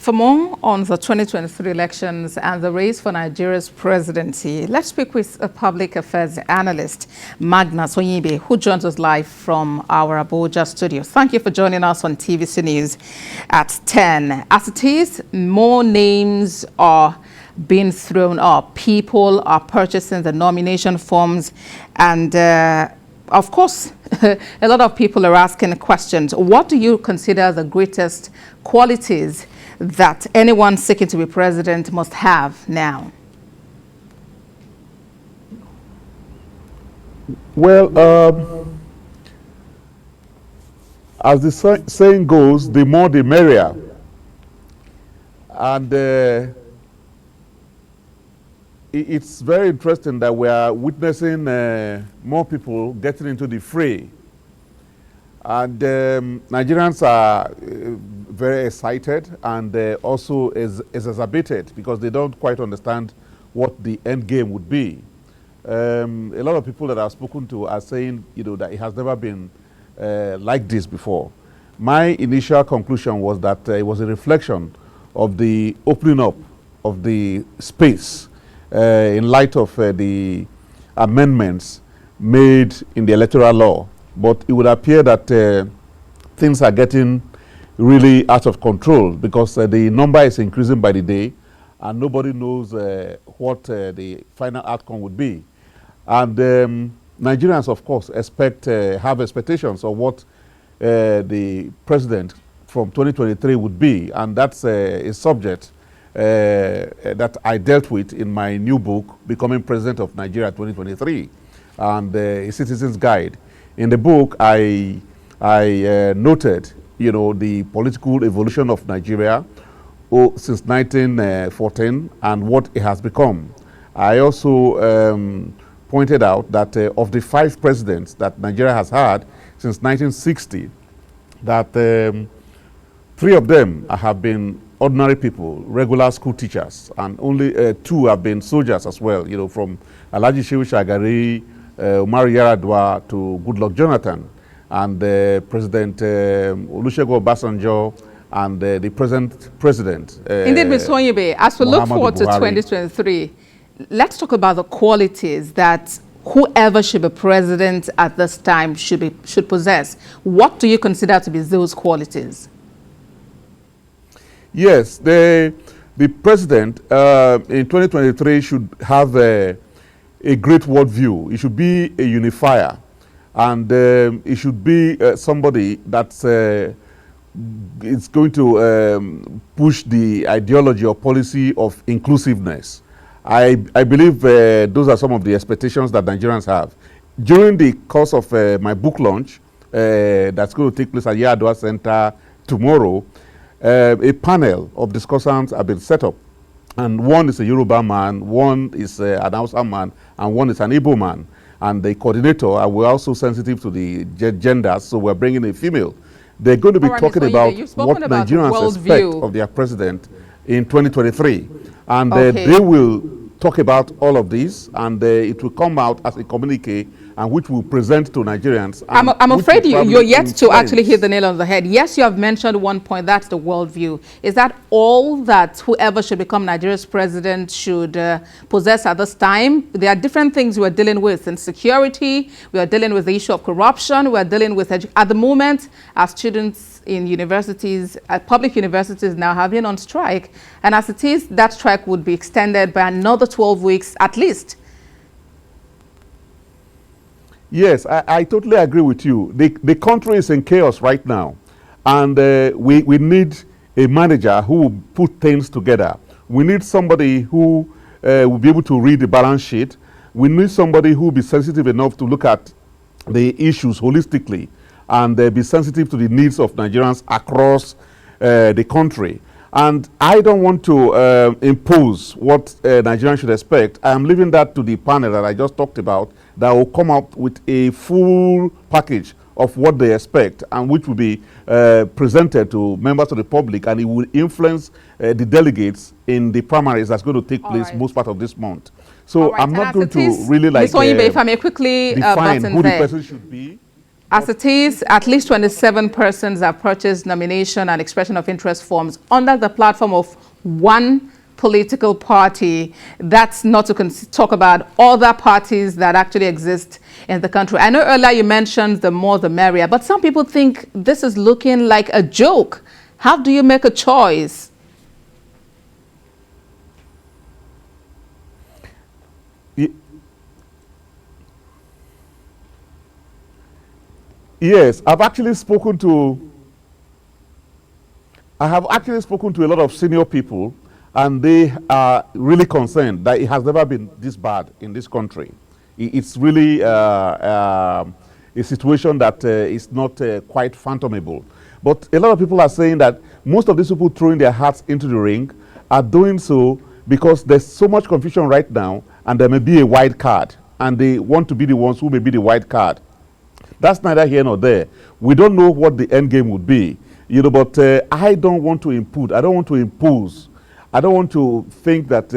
For more on the 2023 elections and the race for Nigeria's presidency, let's speak with a public affairs analyst, Magnus Onyibe, who joins us live from our Abuja studio. Thank you for joining us on TVC News at 10. As it is, more names are being thrown up. People are purchasing the nomination forms, and of course, a lot of people are asking questions. What do you consider the greatest qualities that anyone seeking to be president must have now? Well, as the saying goes, the more the merrier. And it's very interesting that we are witnessing more people getting into the fray. And Nigerians are very excited and also exacerbated because they don't quite understand what the end game would be. A lot of people that I've spoken to are saying, that it has never been like this before. My initial conclusion was that it was a reflection of the opening up of the space in light of the amendments made in the electoral law. But it would appear that things are getting really out of control because the number is increasing by the day and nobody knows what the final outcome would be. And Nigerians, of course, have expectations of what the president from 2023 would be. And that's a subject that I dealt with in my new book, Becoming President of Nigeria 2023, and a Citizen's Guide. In the book, I noted, the political evolution of Nigeria since 1914 and what it has become. I also pointed out that of the 5 presidents that Nigeria has had since 1960, that 3 of them have been ordinary people, regular school teachers, and only 2 have been soldiers as well, from Alhaji Shehu Shagari, Umar Yar'Adua to Goodluck Jonathan, and President Olusegun Obasanjo, and the present president. Indeed, Mr. Onyibe, as we look forward to 2023, let's talk about the qualities that whoever should be president at this time should possess. What do you consider to be those qualities? Yes, the president in 2023 should have a great worldview. It should be a unifier, and it should be somebody that's is going to push the ideology or policy of inclusiveness. I believe those are some of the expectations that Nigerians have. During the course of my book launch that's going to take place at Yar'Adua Center tomorrow, a panel of discussants have been set up. And one is a Yoruba man, one is an Hausa man, and one is an Igbo man. And the coordinator, we're also sensitive to the genders, so we're bringing a female. They're going to be talking about what Nigerians expect of their president in 2023. And they will talk about all of these, and it will come out as a communique, and which will present to Nigerians. I'm afraid you're yet to actually hit the nail on the head. Yes, you have mentioned one point, that's the worldview. Is that all that whoever should become Nigeria's president should possess at this time? There are different things we're dealing with. Insecurity, we are dealing with the issue of corruption, we are dealing with, at the moment, our students in universities, public universities now have been on strike. And as it is, that strike would be extended by another 12 weeks at least. Yes, I totally agree with you. The country is in chaos right now, and we need a manager who will put things together. We need somebody who will be able to read the balance sheet. We need somebody who will be sensitive enough to look at the issues holistically and be sensitive to the needs of Nigerians across the country. And I don't want to impose what Nigerians should expect. I am leaving that to the panel that I just talked about, that will come up with a full package of what they expect, and which will be presented to members of the public, and it will influence the delegates in the primaries that's going to take place most part of this month. So I'm not going to really like Mr. Onyibe, if I may quickly define who the person should be. As it is, at least 27 persons have purchased nomination and expression of interest forms under the platform of one political party. That's not to talk about other parties that actually exist in the country. I know earlier you mentioned the more the merrier, but some people think this is looking like a joke. How do you make a choice? Yes, I have actually spoken to a lot of senior people, and they are really concerned that it has never been this bad in this country. It's really a situation that is not quite fathomable. But a lot of people are saying that most of these people throwing their hats into the ring are doing so because there's so much confusion right now, and there may be a wild card, and they want to be the ones who may be the wild card. That's neither here nor there. We don't know what the end game would be, but I don't want to input. I don't want to impose. I don't want to think that,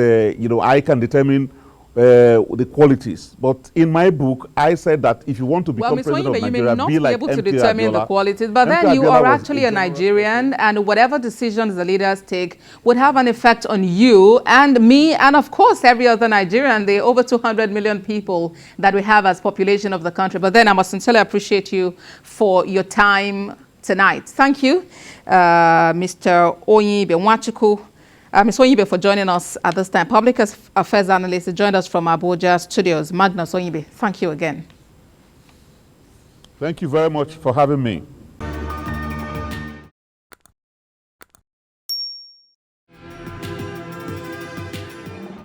I can determine the qualities. But in my book, I said that if you want to become president of Nigeria, be like able to determine the qualities, but then you are actually a Nigerian, and whatever decisions the leaders take would have an effect on you and me, and of course every other Nigerian. There are over 200 million people that we have as population of the country. But then I must sincerely appreciate you for your time tonight. Thank you, Mr. Onyibe Nwachukwu. Ms. Onyibe, for joining us at this time. Public Affairs Analyst joined us from Abuja Studios. Magnus Onyibe, thank you again. Thank you very much for having me.